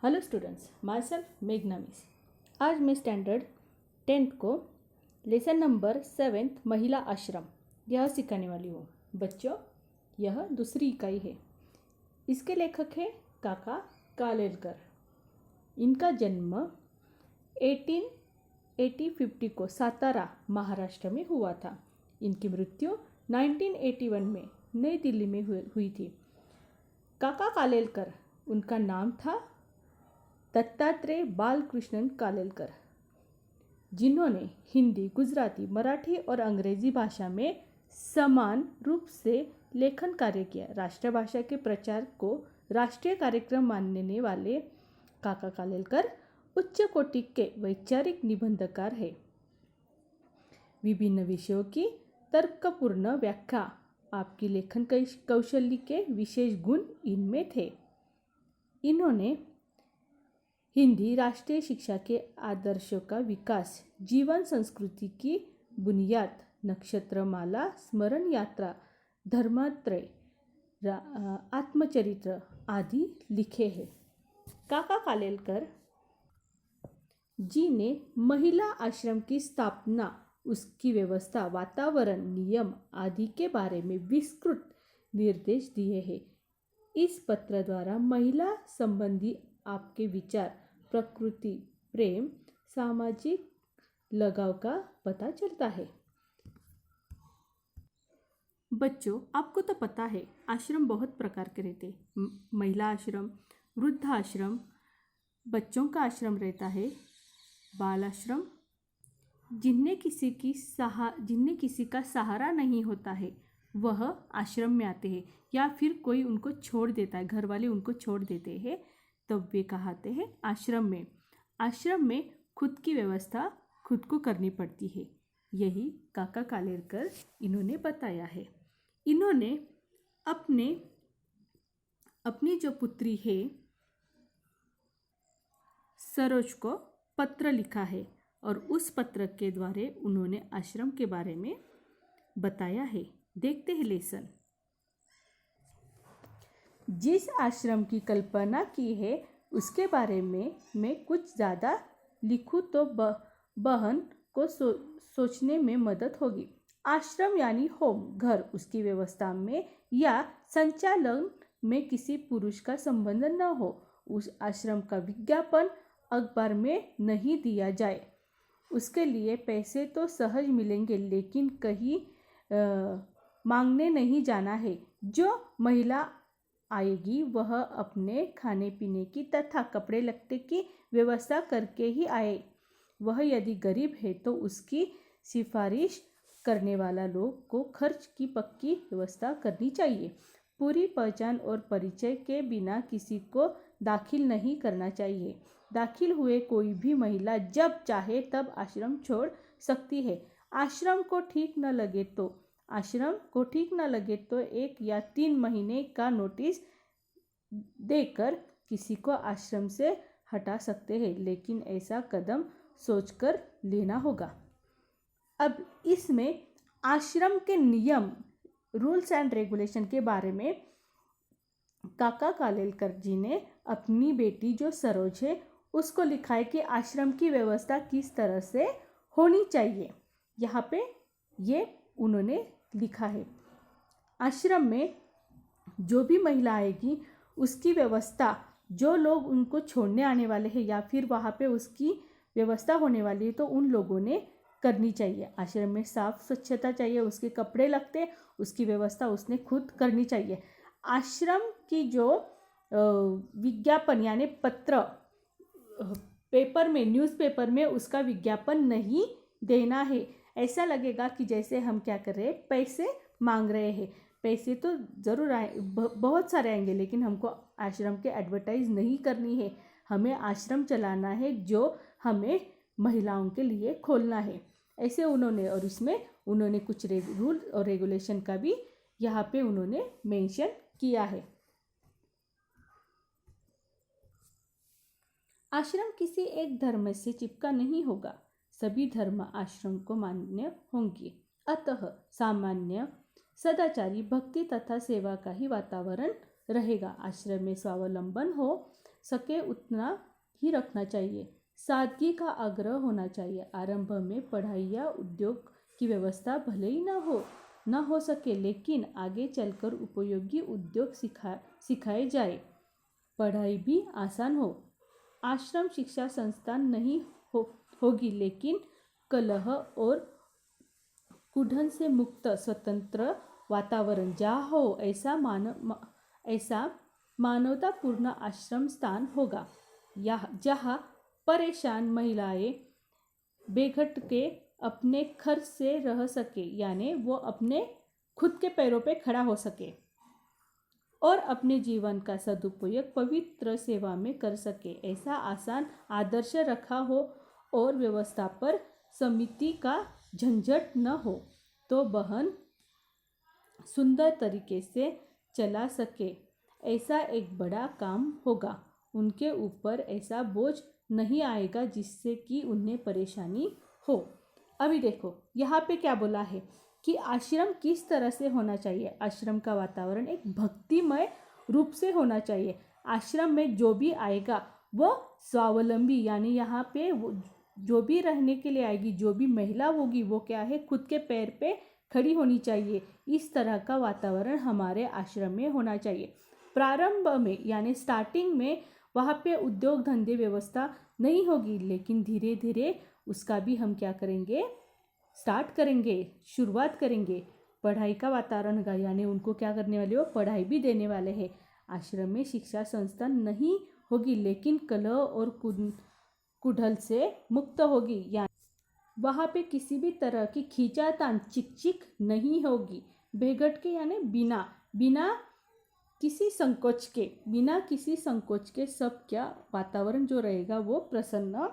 Hello students, my self मेघना miss. आज मैं स्टैंडर्ड 10th को लेसन नंबर 7 महिला आश्रम यह सिखाने वाली हूँ। बच्चों, यह दूसरी इकाई है। इसके लेखक हैं काका कालेलकर। इनका जन्म 1850 को सातारा महाराष्ट्र में हुआ था। इनकी मृत्यु 1981 में नई दिल्ली में हुई थी। काका कालेलकर, उनका नाम था दत्तात्रेय बालकृष्णन कालेलकर, जिन्होंने हिंदी, गुजराती, मराठी और अंग्रेजी भाषा में समान रूप से लेखन कार्य किया। राष्ट्रभाषा के प्रचार को राष्ट्रीय कार्यक्रम मानने वाले काका कालेलकर उच्च कोटि के वैचारिक निबंधकार हैं। विभिन्न विषयों की तर्कपूर्ण व्याख्या, आपकी लेखन कौशल्य के विशेष गुण इनमें थे। इन्होंने हिंदी राष्ट्रीय शिक्षा के आदर्शों का विकास, जीवन संस्कृति की बुनियाद, नक्षत्रमाला, स्मरण यात्रा, धर्मात्रय, आत्मचरित्र आदि लिखे हैं। काका कालेलकर जी ने महिला आश्रम की स्थापना, उसकी व्यवस्था, वातावरण, नियम आदि के बारे में विस्तृत निर्देश दिए हैं। इस पत्र द्वारा महिला संबंधी आपके विचार, प्रकृति, प्रेम, सामाजिक लगाव का पता चलता है। बच्चों, आपको तो पता है आश्रम बहुत प्रकार के रहते हैं। महिला आश्रम, वृद्ध आश्रम, बच्चों का आश्रम रहता है, बाल आश्रम, जिन्हें किसी का सहारा नहीं होता है वह आश्रम में आते हैं, या फिर कोई उनको छोड़ देता है, घर वाले उनको छोड़ देते हैं, तब वे कहते हैं आश्रम में। आश्रम में खुद की व्यवस्था खुद को करनी पड़ती है। यही काका कालेलकर इन्होंने बताया है। इन्होंने अपनी जो पुत्री है सरोज को पत्र लिखा है, और उस पत्र के द्वारा उन्होंने आश्रम के बारे में बताया है। देखते हैं लेसन। जिस आश्रम की कल्पना की है उसके बारे में मैं कुछ ज़्यादा लिखूँ तो बहन को सोचने में मदद होगी। आश्रम यानी होम, घर, उसकी व्यवस्था में या संचालन में किसी पुरुष का संबंध न हो। उस आश्रम का विज्ञापन अखबार में नहीं दिया जाए। उसके लिए पैसे तो सहज मिलेंगे, लेकिन कहीं मांगने नहीं जाना है। जो महिला आएगी वह अपने खाने पीने की तथा कपड़े लत्ते की व्यवस्था करके ही आए। वह यदि गरीब है तो उसकी सिफारिश करने वाला लोग को खर्च की पक्की व्यवस्था करनी चाहिए। पूरी पहचान और परिचय के बिना किसी को दाखिल नहीं करना चाहिए। दाखिल हुए कोई भी महिला जब चाहे तब आश्रम छोड़ सकती है। आश्रम को ठीक न लगे तो 1 या 3 महीने का नोटिस देकर किसी को आश्रम से हटा सकते हैं, लेकिन ऐसा कदम सोचकर लेना होगा। अब इसमें आश्रम के नियम, रूल्स एंड रेगुलेशन के बारे में काका कालेलकर जी ने अपनी बेटी जो सरोज है उसको लिखा है कि आश्रम की व्यवस्था किस तरह से होनी चाहिए। यहाँ पे ये उन्होंने लिखा है। आश्रम में जो भी महिला आएगी उसकी व्यवस्था, जो लोग उनको छोड़ने आने वाले हैं या फिर वहाँ पे उसकी व्यवस्था होने वाली है तो उन लोगों ने करनी चाहिए। आश्रम में साफ स्वच्छता चाहिए, उसके कपड़े लगते, उसकी व्यवस्था उसने खुद करनी चाहिए। आश्रम की जो विज्ञापन यानी पत्र, पेपर में, न्यूज़पेपर में उसका विज्ञापन नहीं देना है। ऐसा लगेगा कि जैसे हम क्या कर रहे हैं, पैसे मांग रहे हैं। पैसे तो ज़रूर आए, बहुत सारे आएंगे, लेकिन हमको आश्रम के एडवर्टाइज नहीं करनी है। हमें आश्रम चलाना है जो हमें महिलाओं के लिए खोलना है। ऐसे उन्होंने, और इसमें उन्होंने कुछ रूल और रेगुलेशन का भी यहाँ पे उन्होंने मेंशन किया है। आश्रम किसी एक धर्म से चिपका नहीं होगा, सभी धर्म आश्रम को मान्य होंगे। अतः सामान्य सदाचारी, भक्ति तथा सेवा का ही वातावरण रहेगा। आश्रम में स्वावलंबन हो, सके उतना ही रखना चाहिए। सादगी का आग्रह होना चाहिए। आरंभ में पढ़ाई या उद्योग की व्यवस्था भले ही न हो सके, लेकिन आगे चलकर उपयोगी उद्योग सिखाए जाए, पढ़ाई भी आसान हो। आश्रम शिक्षा संस्थान नहीं होगी, लेकिन कलह और कुढ़न से मुक्त स्वतंत्र वातावरण जहाँ हो, ऐसा मानवतापूर्ण आश्रम स्थान होगा, जहाँ परेशान महिलाएं बेघट के अपने खर्च से रह सके, यानी वो अपने खुद के पैरों पे खड़ा हो सके और अपने जीवन का सदुपयोग पवित्र सेवा में कर सके। ऐसा आसान आदर्श रखा हो और व्यवस्था पर समिति का झंझट न हो, तो बहन सुंदर तरीके से चला सके। ऐसा एक बड़ा काम होगा। उनके ऊपर ऐसा बोझ नहीं आएगा जिससे कि उन्हें परेशानी हो। अभी देखो यहाँ पे क्या बोला है कि आश्रम किस तरह से होना चाहिए। आश्रम का वातावरण एक भक्तिमय रूप से होना चाहिए। आश्रम में जो भी आएगा वो स्वावलंबी, यानी यहाँ पे जो भी रहने के लिए आएगी, जो भी महिला होगी, वो क्या है, खुद के पैर पे खड़ी होनी चाहिए। इस तरह का वातावरण हमारे आश्रम में होना चाहिए। प्रारंभ में यानी स्टार्टिंग में वहाँ पे उद्योग धंधे व्यवस्था नहीं होगी, लेकिन धीरे धीरे उसका भी हम क्या करेंगे, स्टार्ट करेंगे, शुरुआत करेंगे। पढ़ाई का वातावरण होगा, यानी उनको क्या करने वाले हो, पढ़ाई भी देने वाले हैं। आश्रम में शिक्षा संस्थान नहीं होगी, लेकिन कलह और कुढ़ल से मुक्त होगी, यानी वहाँ पे किसी भी तरह की खींचातान चिक नहीं होगी। बेघट के यानी बिना किसी संकोच के सब क्या वातावरण जो रहेगा वो प्रसन्न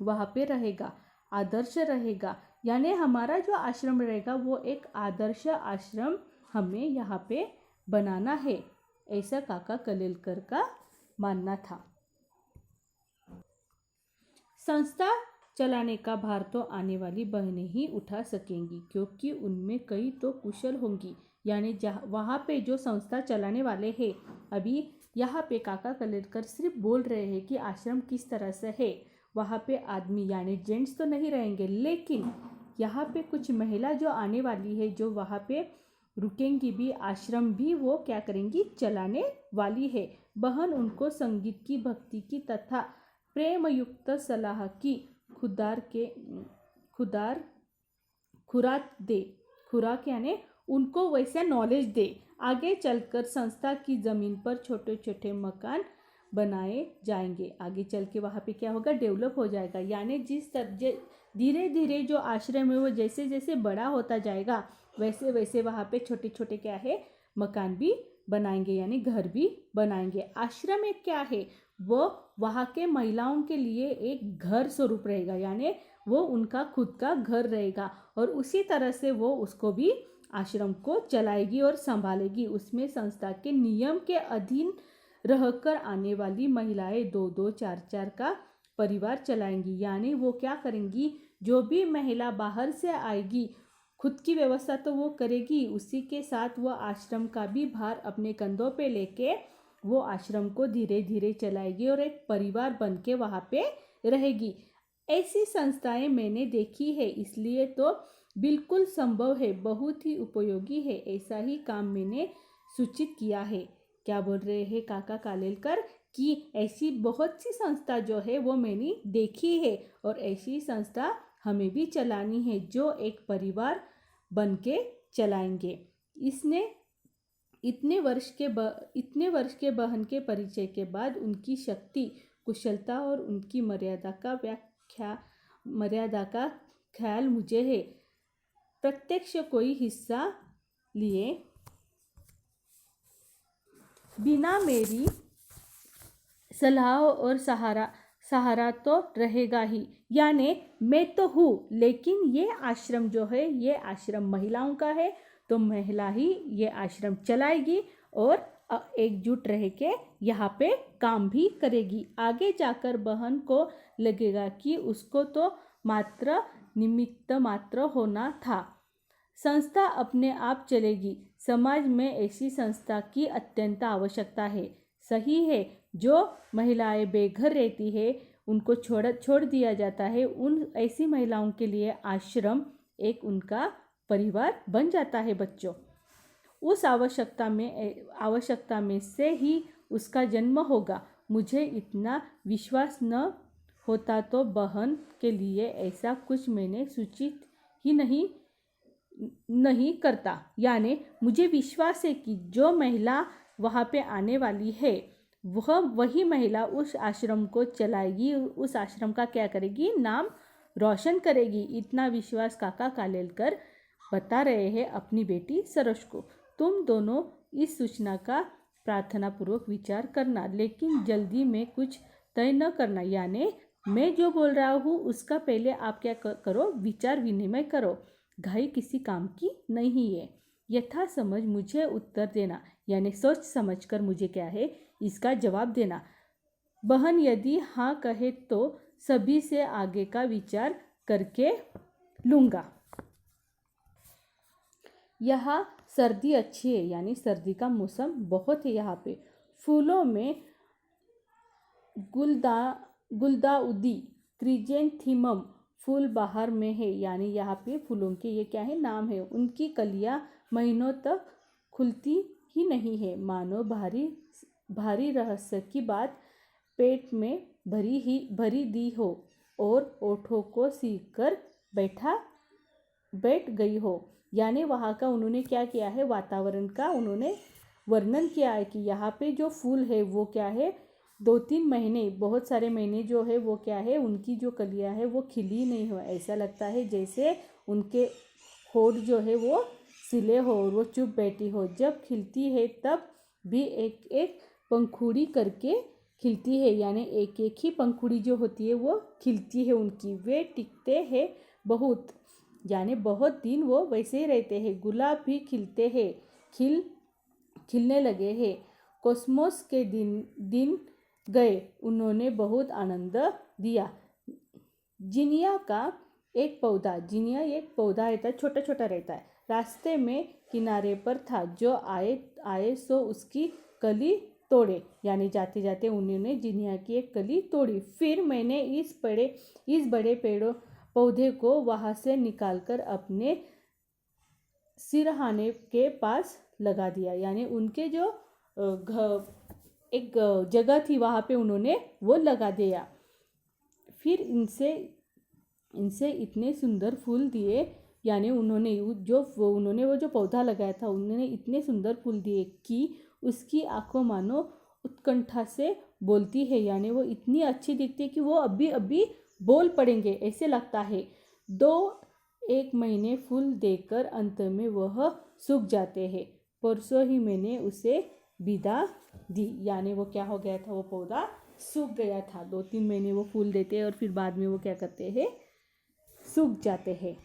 वहाँ पे रहेगा, आदर्श रहेगा। यानी हमारा जो आश्रम रहेगा वो एक आदर्श आश्रम हमें यहाँ पे बनाना है, ऐसा काका कलेलकर का मानना था। संस्था चलाने का भार तो आने वाली बहनें ही उठा सकेंगी, क्योंकि उनमें कई तो कुशल होंगी। यानी वहाँ पे जो संस्था चलाने वाले हैं, अभी यहाँ पे काका कलेलकर सिर्फ बोल रहे हैं कि आश्रम किस तरह से है। वहाँ पे आदमी यानी जेंट्स तो नहीं रहेंगे, लेकिन यहाँ पे कुछ महिला जो आने वाली है, जो वहाँ पे रुकेंगी भी, आश्रम भी वो क्या करेंगी, चलाने वाली है। बहन उनको संगीत की, भक्ति की तथा प्रेमयुक्त सलाह की खुराक यानी उनको वैसा नॉलेज दे। आगे चलकर संस्था की ज़मीन पर छोटे छोटे मकान बनाए जाएंगे। आगे चल के वहाँ पे क्या होगा, डेवलप हो जाएगा। यानी जिस तरह धीरे धीरे जो आश्रम है वो जैसे जैसे बड़ा होता जाएगा, वैसे वैसे वहाँ पे छोटे छोटे क्या है, मकान भी बनाएंगे, यानी घर भी बनाएंगे। आश्रम एक क्या है, वो वहाँ के महिलाओं के लिए एक घर स्वरूप रहेगा, यानी वो उनका खुद का घर रहेगा, और उसी तरह से वो उसको भी आश्रम को चलाएगी और संभालेगी। उसमें संस्था के नियम के अधीन रहकर आने वाली महिलाएं 2-2, 4-4 का परिवार चलाएंगी। यानी वो क्या करेंगी, जो भी महिला बाहर से आएगी खुद की व्यवस्था तो वो करेगी, उसी के साथ वो आश्रम का भी भार अपने कंधों पे लेके वो आश्रम को धीरे धीरे चलाएगी और एक परिवार बन के वहाँ पे रहेगी। ऐसी संस्थाएं मैंने देखी है, इसलिए तो बिल्कुल संभव है, बहुत ही उपयोगी है। ऐसा ही काम मैंने सूचित किया है। क्या बोल रहे हैं काका कालेलकर कि ऐसी बहुत सी संस्था जो है वो मैंने देखी है, और ऐसी संस्था हमें भी चलानी है, जो एक परिवार बन के चलाएंगे। इसने इतने वर्ष के बहन के परिचय के बाद उनकी शक्ति, कुशलता और उनकी मर्यादा का ख्याल मुझे है। प्रत्यक्ष कोई हिस्सा लिए बिना मेरी सलाह और सहारा तो रहेगा ही। यानी मैं तो हूँ, लेकिन ये आश्रम जो है, ये आश्रम महिलाओं का है, तो महिला ही ये आश्रम चलाएगी और एकजुट रह के यहाँ पे काम भी करेगी। आगे जाकर बहन को लगेगा कि उसको तो मात्र निमित्त मात्र होना था। संस्था अपने आप चलेगी। समाज में ऐसी संस्था की अत्यंत आवश्यकता है। सही है, जो महिलाएं बेघर रहती है उनको छोड़ दिया जाता है, उन ऐसी महिलाओं के लिए आश्रम एक उनका परिवार बन जाता है बच्चों। उस आवश्यकता में से ही उसका जन्म होगा। मुझे इतना विश्वास न होता तो बहन के लिए ऐसा कुछ मैंने सूचित ही नहीं करता। यानी मुझे विश्वास है कि जो महिला वहाँ पे आने वाली है वही महिला उस आश्रम को चलाएगी, उस आश्रम का क्या करेगी, नाम रोशन करेगी। इतना विश्वास काका कालेलकर बता रहे हैं अपनी बेटी सरोज को। तुम दोनों इस सूचना का प्रार्थनापूर्वक विचार करना, लेकिन जल्दी में कुछ तय न करना। यानी मैं जो बोल रहा हूँ उसका पहले आप क्या करो, विचार विनिमय करो। घाई किसी काम की नहीं है। यथा समझ मुझे उत्तर देना, यानी सोच समझकर मुझे क्या है इसका जवाब देना। बहन यदि हाँ कहे तो सभी से आगे का विचार करके लूँगा। यहाँ सर्दी अच्छी है, यानी सर्दी का मौसम बहुत है यहाँ पे। फूलों में गुलदाउदी क्रिजेंथीमम फूल बाहर में है, यानी यहाँ पे फूलों के ये क्या है, नाम है। उनकी कलियाँ महीनों तक खुलती ही नहीं है, मानो भारी रहस्य की बात पेट में भरी दी हो और ओठों को सीख कर बैठ गई हो। यानी वहाँ का उन्होंने क्या किया है, वातावरण का उन्होंने वर्णन किया है कि यहाँ पे जो फूल है वो क्या है, 2-3 महीने, बहुत सारे महीने जो है वो क्या है, उनकी जो कलियाँ है वो खिली नहीं हो। ऐसा लगता है जैसे उनके होठ जो है वो सिले हो और वो चुप बैठी हो। जब खिलती है तब भी एक एक पंखुड़ी करके खिलती है, यानी एक एक ही पंखुड़ी जो होती है वो खिलती है उनकी। वे टिकते हैं बहुत, यानी बहुत दिन वो वैसे ही रहते हैं। गुलाब भी खिलते हैं, खिलने लगे हैं। कोसमोस के दिन गए, उन्होंने बहुत आनंद दिया। जिनिया एक पौधा रहता है, छोटा छोटा रहता है, रास्ते में किनारे पर था। जो आए सो उसकी कली तोड़े, यानी जाते जाते उन्होंने जिनिया की एक कली तोड़ी। फिर मैंने इस बड़े पौधे को वहाँ से निकालकर अपने सिरहाने के पास लगा दिया, यानी उनके जो एक जगह थी वहाँ पे उन्होंने वो लगा दिया। फिर इनसे इतने सुंदर फूल दिए, यानी उन्होंने वो जो पौधा लगाया था उन्होंने इतने सुंदर फूल दिए कि उसकी आंखों मानो उत्कंठा से बोलती है, यानी वो इतनी अच्छी दिखती है कि वो अभी बोल पड़ेंगे ऐसे लगता है। 1 महीने फूल देकर अंत में वह सूख जाते हैं। परसों ही मैंने उसे विदा दी, यानी वो क्या हो गया था, वो पौधा सूख गया था। 2-3 महीने वो फूल देते हैं और फिर बाद में वो क्या करते हैं, सूख जाते हैं।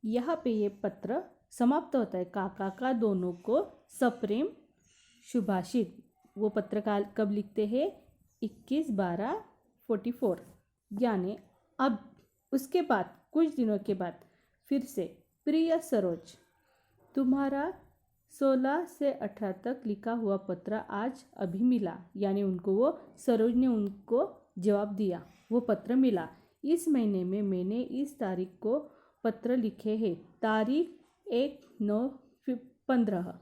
यहाँ पे ये पत्र समाप्त होता है। काका का दोनों को सप्रेम शुभाषित। वो पत्र कब लिखते हैं, 21/12/44। यानी अब उसके बाद कुछ दिनों के बाद फिर से, प्रिय सरोज, तुम्हारा 16 से 18 तक लिखा हुआ पत्र आज अभी मिला। यानी उनको सरोज ने उनको जवाब दिया, वो पत्र मिला। इस महीने में मैंने इस तारीख को पत्र लिखे हैं। तारीख 1, 9, 15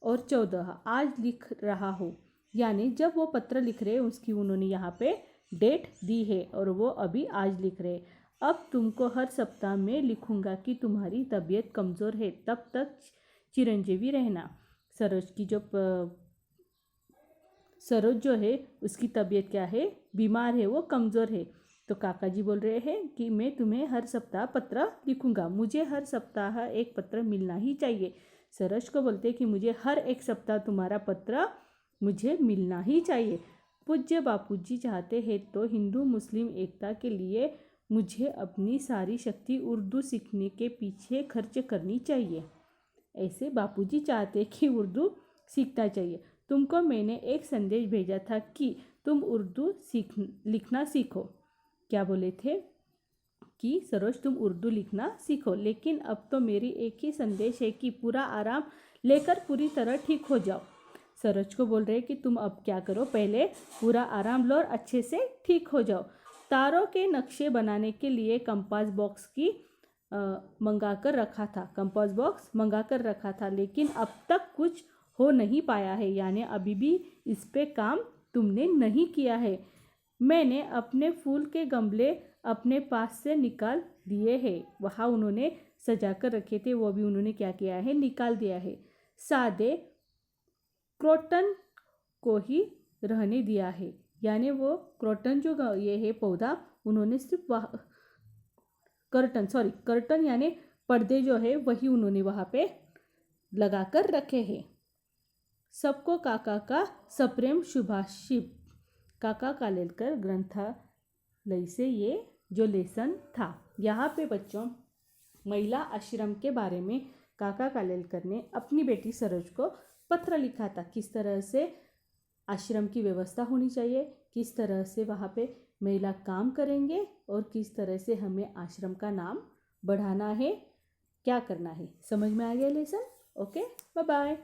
और 14 आज लिख रहा हूँ। यानी जब वो पत्र लिख रहे हैं उसकी उन्होंने यहाँ पे डेट दी है और वो अभी आज लिख रहे हैं। अब तुमको हर सप्ताह में लिखूंगा कि तुम्हारी तबीयत कमज़ोर है, तब तक चिरंजीवी रहना। सरोज जो है उसकी तबीयत क्या है, बीमार है, वो कमज़ोर है। तो काका जी बोल रहे हैं कि मैं तुम्हें हर सप्ताह पत्र लिखूंगा, मुझे हर सप्ताह एक पत्र मिलना ही चाहिए। सरोज को बोलते हैं कि मुझे हर एक सप्ताह तुम्हारा पत्र मुझे मिलना ही चाहिए। पूज्य बापूजी चाहते हैं तो हिंदू मुस्लिम एकता के लिए मुझे अपनी सारी शक्ति उर्दू सीखने के पीछे खर्च करनी चाहिए। ऐसे बापूजी चाहते कि उर्दू सीखना चाहिए। तुमको मैंने एक संदेश भेजा था कि तुम उर्दू लिखना सीखो। क्या बोले थे कि सरोज तुम उर्दू लिखना सीखो, लेकिन अब तो मेरी एक ही संदेश है कि पूरा आराम लेकर पूरी तरह ठीक हो जाओ। सरोज को बोल रहे हैं कि तुम अब क्या करो, पहले पूरा आराम लो और अच्छे से ठीक हो जाओ। तारों के नक्शे बनाने के लिए कंपास बॉक्स की मंगा कर रखा था, कंपास बॉक्स मंगा कर रखा था, लेकिन अब तक कुछ हो नहीं पाया है, यानी अभी भी इस पे काम तुमने नहीं किया है। मैंने अपने फूल के गमले अपने पास से निकाल दिए हैं, वहाँ उन्होंने सजा कर रखे थे, वो भी उन्होंने क्या किया है, निकाल दिया है। सादे क्रोटन को ही रहने दिया है, यानी वो क्रोटन जो ये है पौधा, उन्होंने सिर्फ कर्टन यानी पर्दे जो है वही उन्होंने वहाँ पे लगा कर रखे हैं। सबको काका का सप्रेम शुभाशिप। काका कालेलकर ग्रंथालय से ये जो लेसन था। यहाँ पे बच्चों महिला आश्रम के बारे में काका कालेलकर ने अपनी बेटी सरोज को पत्र लिखा था, किस तरह से आश्रम की व्यवस्था होनी चाहिए, किस तरह से वहाँ पे महिला काम करेंगे और किस तरह से हमें आश्रम का नाम बढ़ाना है, क्या करना है। समझ में आ गया लेसन? Okay, bye bye.